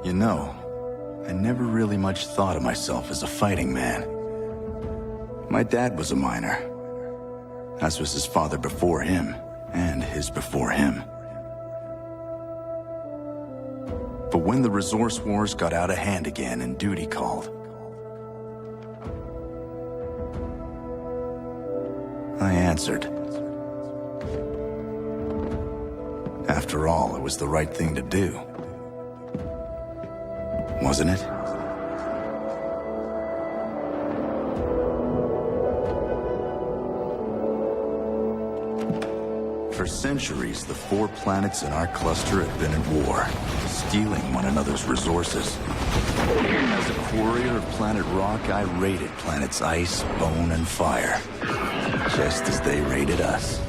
You know, I never really much thought of myself as a fighting man. My dad was a miner, as was his father before him, and his before him. But when the resource wars got out of hand again and duty called, I answered. After all, it was the right thing to do. Wasn't it? For centuries, the 4 planets in our cluster had been at war, stealing one another's resources. As a courier of planet rock, I raided planets ice, bone, and fire, just as they raided us.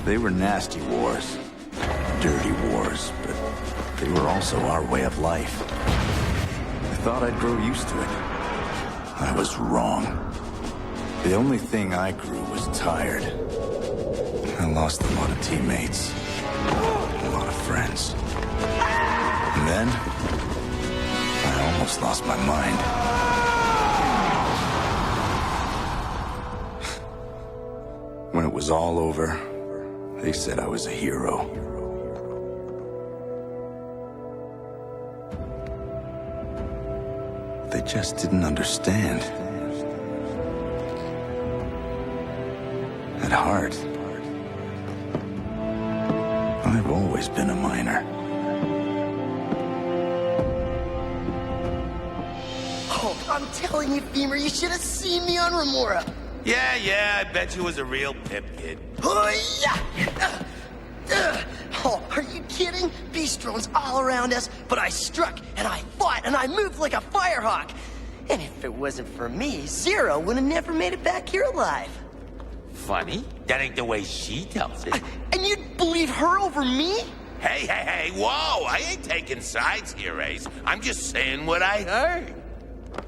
They were nasty wars, dirty wars, but they were also our way of life. I thought I'd grow used to it. I was wrong. The only thing I grew was tired. I lost a lot of teammates, a lot of friends. And then, I almost lost my mind. When it was all over, they said I was a hero. They just didn't understand. At heart, I've always been a miner. Oh, I'm telling you, Femur, you should have seen me on Remora. Yeah, I bet you was a real pip kid. Oh, are you kidding? Beast drones all around us, but I struck, and I fought, and I moved like a firehawk. And if it wasn't for me, Zero would have never made it back here alive. Funny, that ain't the way she tells it. And you'd believe her over me? Hey, whoa, I ain't taking sides here, Ace. I'm just saying what I heard.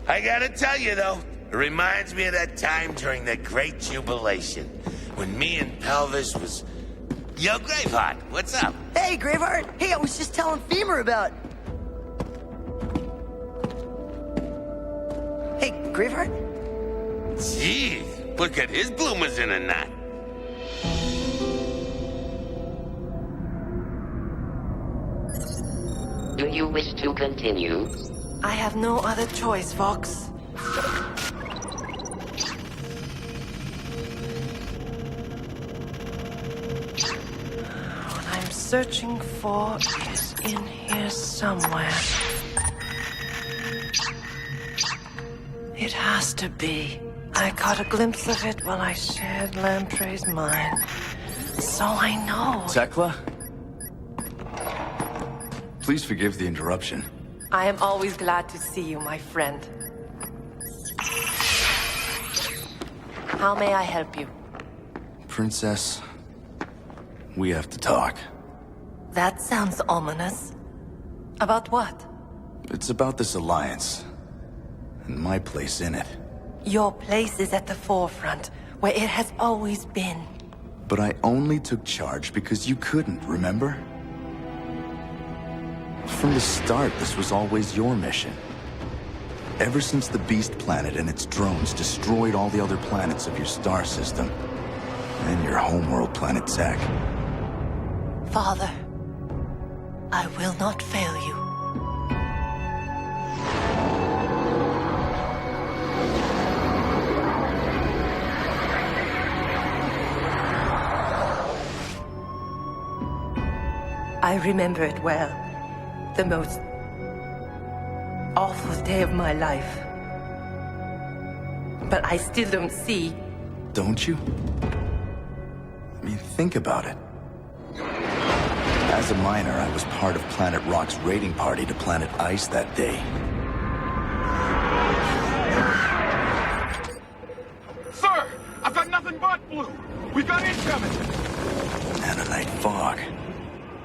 I gotta tell you, though, it reminds me of that time during the Great Jubilation, when me and Pelvis was... Yo, Graveheart, what's up? Hey, Graveheart. Hey, I was just telling Femur about... Hey, Graveheart? Jeez, look at his bloomers in a knot. Do you wish to continue? I have no other choice, Vox. What I'm searching for is in here somewhere. It has to be. I caught a glimpse of it while I shared Lamprey's mind. So I know. Tekla? Please forgive the interruption. I am always glad to see you, my friend. How may I help you? Princess, we have to talk. That sounds ominous. About what? It's about this alliance, and my place in it. Your place is at the forefront, where it has always been. But I only took charge because you couldn't, remember? From the start, this was always your mission. Ever since the Beast Planet and its drones destroyed all the other planets of your star system, and your homeworld planet Tech. Father, I will not fail you. I remember it well. The most awful day of my life. But I still don't see. Don't you? I mean, think about it. As a miner, I was part of Planet Rock's raiding party to Planet Ice that day. Sir, I've got nothing but blue. We've got incoming. Nanonite fog.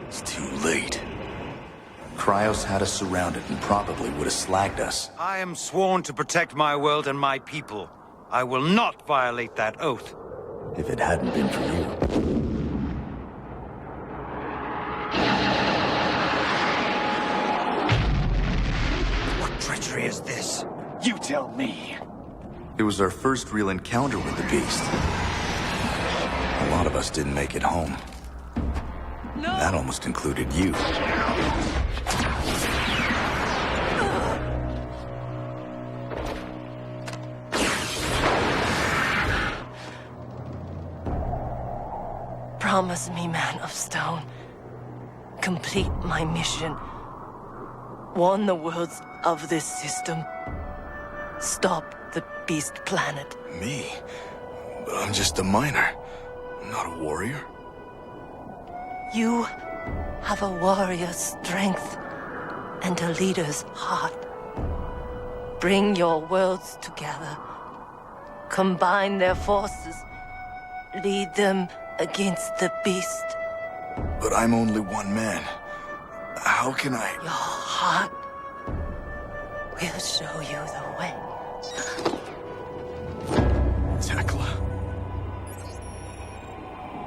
It's too late. Cryos had us surrounded and probably would have slagged us. I am sworn to protect my world and my people. I will not violate that oath. If it hadn't been for you. treachery is this? You tell me. It was our first real encounter with the beast. A lot of us didn't make it home. No. That almost included you. Promise me, Man of Stone. Complete my mission. Warn the worlds of this system. Stop the Beast Planet. Me? But I'm just a miner, not a warrior. You have a warrior's strength and a leader's heart. Bring your worlds together. Combine their forces. Lead them against the beast. But I'm only one man. How can I... Your heart will show you the way. Tekla.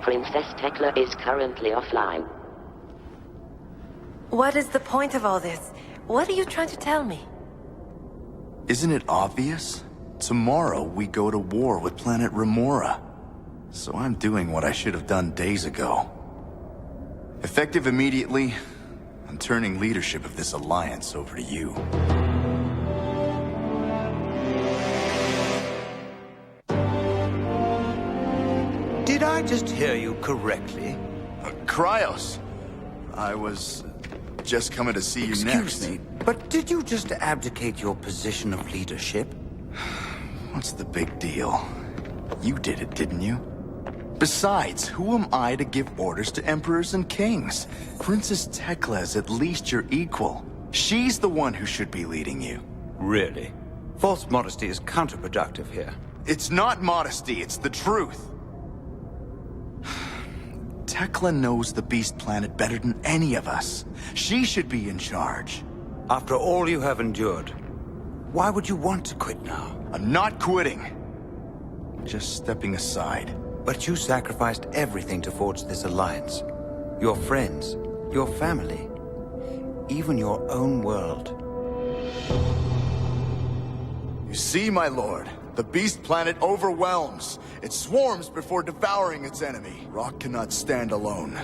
Princess Tekla is currently offline. What is the point of all this? What are you trying to tell me? Isn't it obvious? Tomorrow we go to war with planet Remora. So I'm doing what I should have done days ago. Effective immediately, I'm turning leadership of this alliance over to you. Did I just hear you correctly? Cryos. I was just coming to see you next. Excuse me, but did you just abdicate your position of leadership? What's the big deal? You did it, didn't you? Besides, who am I to give orders to emperors and kings? Princess Tekla is at least your equal. She's the one who should be leading you. Really? False modesty is counterproductive here. It's not modesty, it's the truth. Tekla knows the Beast Planet better than any of us. She should be in charge. After all you have endured, why would you want to quit now? I'm not quitting. Just stepping aside. But you sacrificed everything to forge this alliance. Your friends, your family, even your own world. You see, my lord, the Beast Planet overwhelms. It swarms before devouring its enemy. Rock cannot stand alone.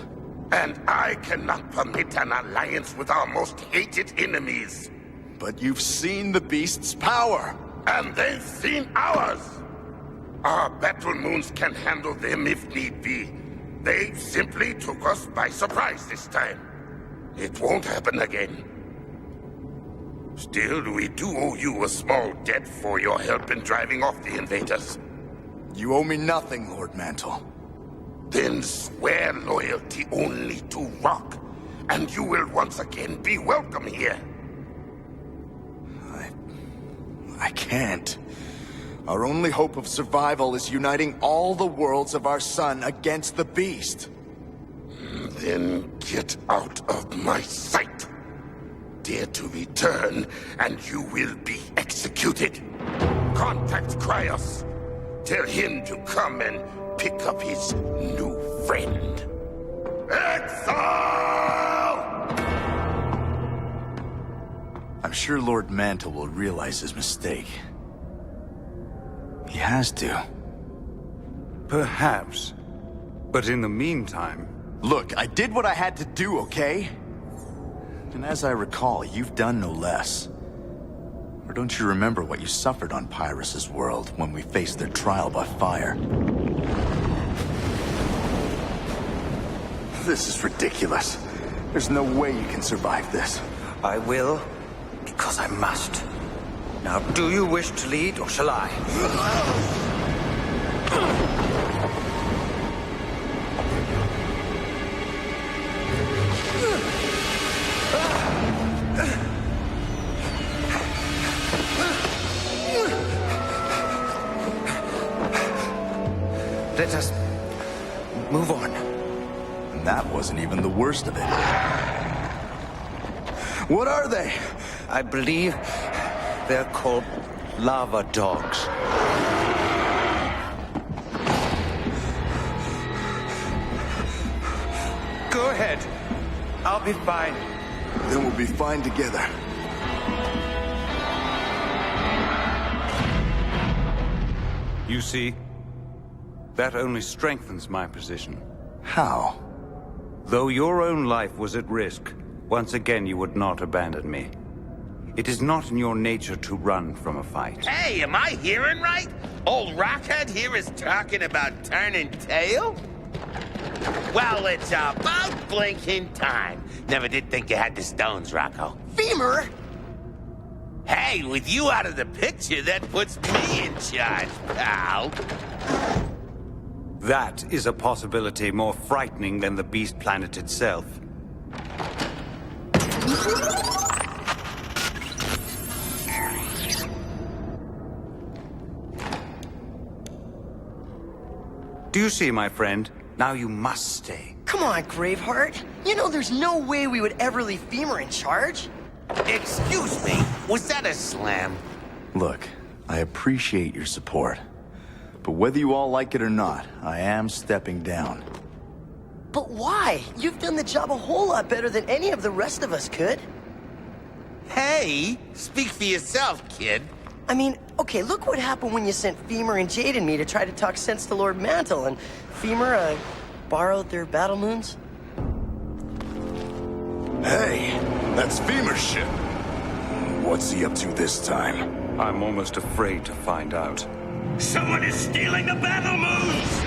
And I cannot permit an alliance with our most hated enemies. But you've seen the Beast's power. And they've seen ours. Our battle moons can handle them if need be. They simply took us by surprise this time. It won't happen again. Still, we do owe you a small debt for your help in driving off the invaders. You owe me nothing, Lord Mantle. Then swear loyalty only to Rock, and you will once again be welcome here. I can't. Our only hope of survival is uniting all the worlds of our sun against the Beast. Then get out of my sight. Dare to return, and you will be executed. Contact Cryos. Tell him to come and pick up his new friend. Exile! I'm sure Lord Mantle will realize his mistake. He has to. Perhaps. But in the meantime... Look, I did what I had to do, okay? And as I recall, you've done no less. Or don't you remember what you suffered on Pyrrhus's world when we faced their trial by fire? This is ridiculous. There's no way you can survive this. I will, because I must. Now, do you wish to lead, or shall I? Let us move on. And that wasn't even the worst of it. What are they? I believe they're called lava dogs. Go ahead. I'll be fine. Then we'll be fine together. You see, that only strengthens my position. How? Though your own life was at risk, once again you would not abandon me. It is not in your nature to run from a fight. Hey, am I hearing right? Old Rockhead here is talking about turning tail? Well, it's about blinking time. Never did think you had the stones, Rocco. Femur! Hey, with you out of the picture, that puts me in charge, pal. That is a possibility more frightening than the beast planet itself. Do you see, my friend? Now you must stay. Come on, Graveheart. You know there's no way we would ever leave Femur in charge. Excuse me, was that a slam? Look, I appreciate your support. But whether you all like it or not, I am stepping down. But why? You've done the job a whole lot better than any of the rest of us could. Hey, speak for yourself, kid. I mean, okay, look what happened when you sent Femur and Jade and me to try to talk sense to Lord Mantle, and Femur, borrowed their battle moons. Hey, that's Femur's ship. What's he up to this time? I'm almost afraid to find out. Someone is stealing the battle moons!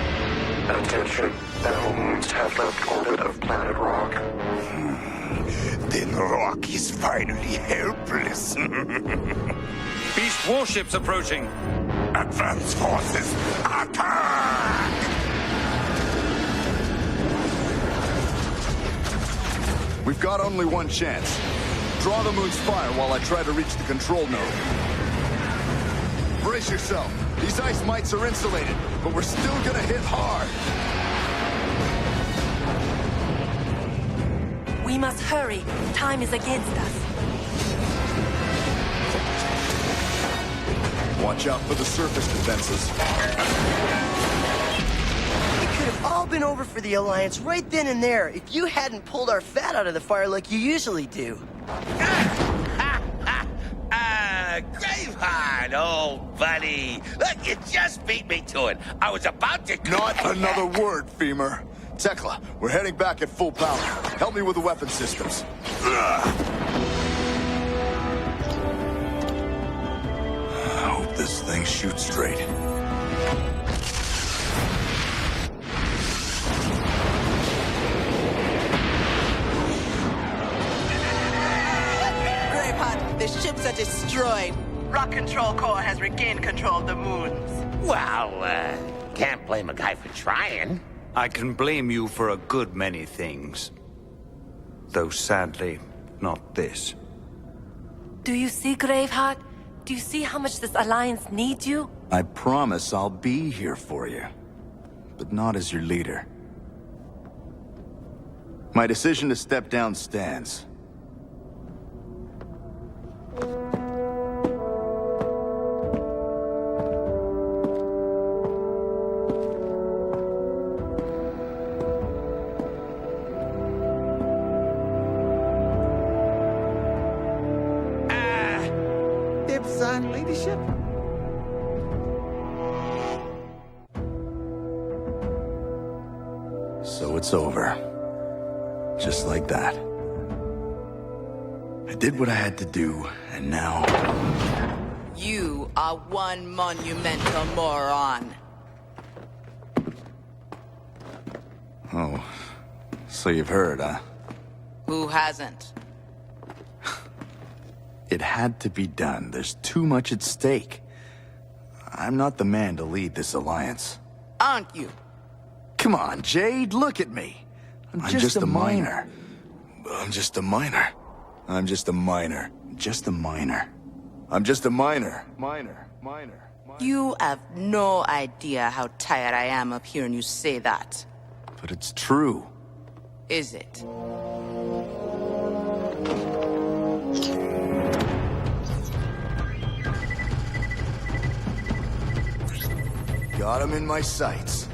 Attention, battle moons have left orbit of planet Rock. Then Rock is finally helpless. Beast warships approaching! Advance forces, attack! We've got only one chance. Draw the moon's fire while I try to reach the control node. Brace yourself. These ice mites are insulated, but we're still gonna hit hard. We must hurry. Time is against us. Watch out for the surface defenses. It could have all been over for the Alliance right then and there if you hadn't pulled our fat out of the fire like you usually do. Graveheart, old buddy. Look, you just beat me to it. I was about to... Not another word, Femur. Tekla, we're heading back at full power. Help me with the weapon systems. I hope this thing shoots straight. Graveheart, the ships are destroyed. Rock Control Corps has regained control of the moons. Well, can't blame a guy for trying. I can blame you for a good many things. Though sadly, not this. Do you see, Graveheart? Do you see how much this Alliance needs you? I promise I'll be here for you. But not as your leader. My decision to step down stands. Dibs on leadership? So it's over. Just like that. I did what I had to do, and now... You are one monumental moron. Oh, so you've heard, huh? Who hasn't? It had to be done. There's too much at stake. I'm not the man to lead this alliance. Aren't you? Come on, Jade, look at me. I'm just a miner. I'm just a miner. I'm just a miner. Just a miner. I'm just a miner. Miner. You have no idea how tired I am of hearing you say that. But it's true. Is it? Got him in my sights.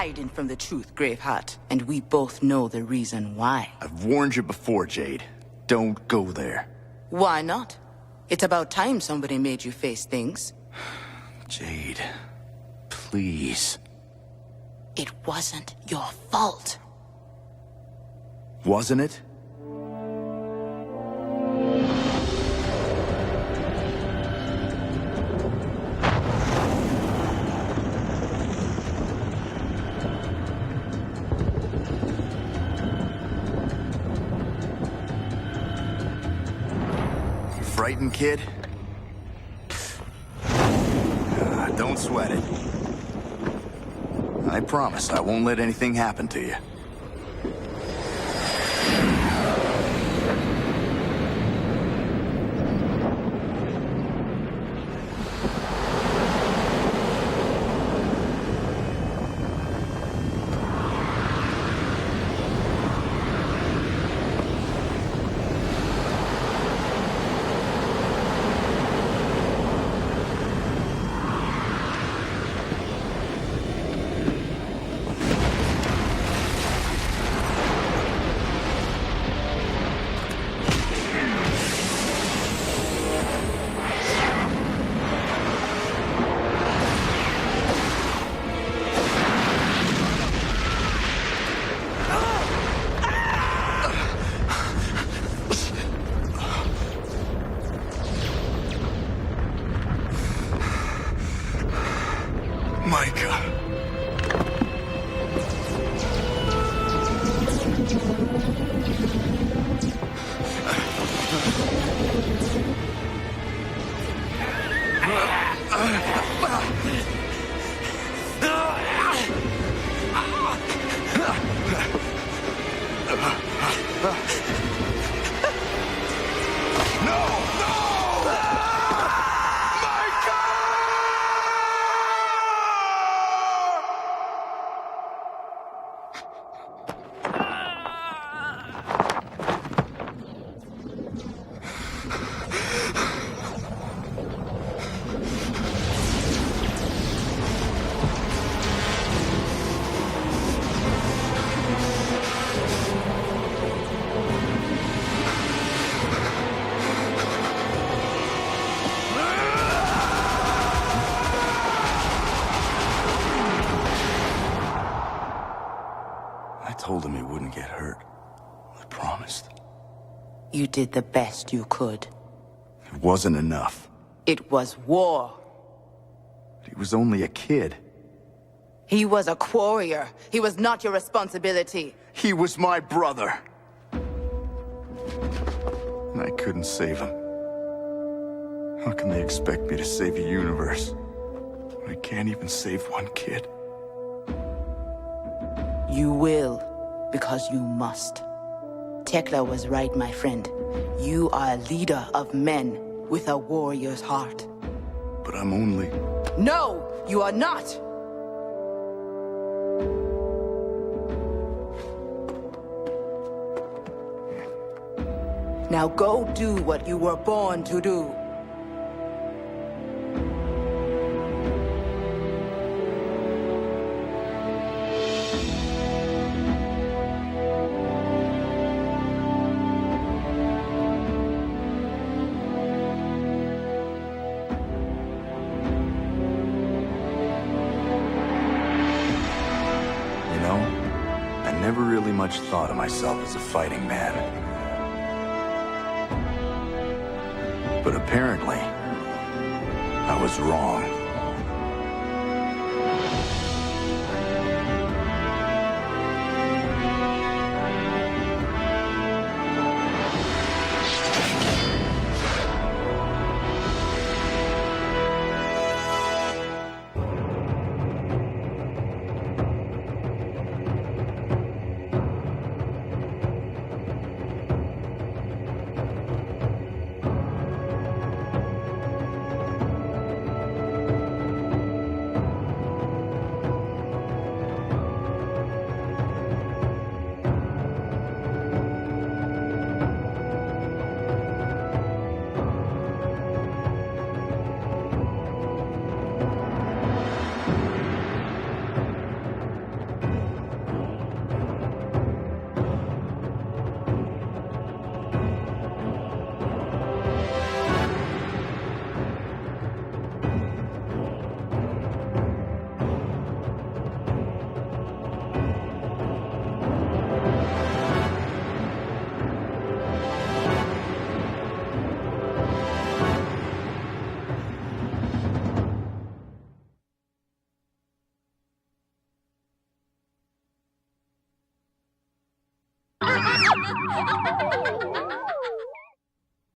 hiding from the truth, Graveheart. And we both know the reason why. I've warned you before, Jade. Don't go there. Why not? It's about time somebody made you face things. Jade, please. It wasn't your fault. Wasn't it? You frightened, kid? Don't sweat it. I promise I won't let anything happen to you. I told him he wouldn't get hurt. I promised. You did the best you could. It wasn't enough. It was war. He was only a kid. He was a warrior. He was not your responsibility. He was my brother. And I couldn't save him. How can they expect me to save a universe when I can't even save one kid? You will, because you must. Tekla was right, my friend. You are a leader of men with a warrior's heart. But I'm only... No, you are not! Now go do what you were born to do. You know, I never really much thought of myself as a fighting man. But apparently, I was wrong. Oh!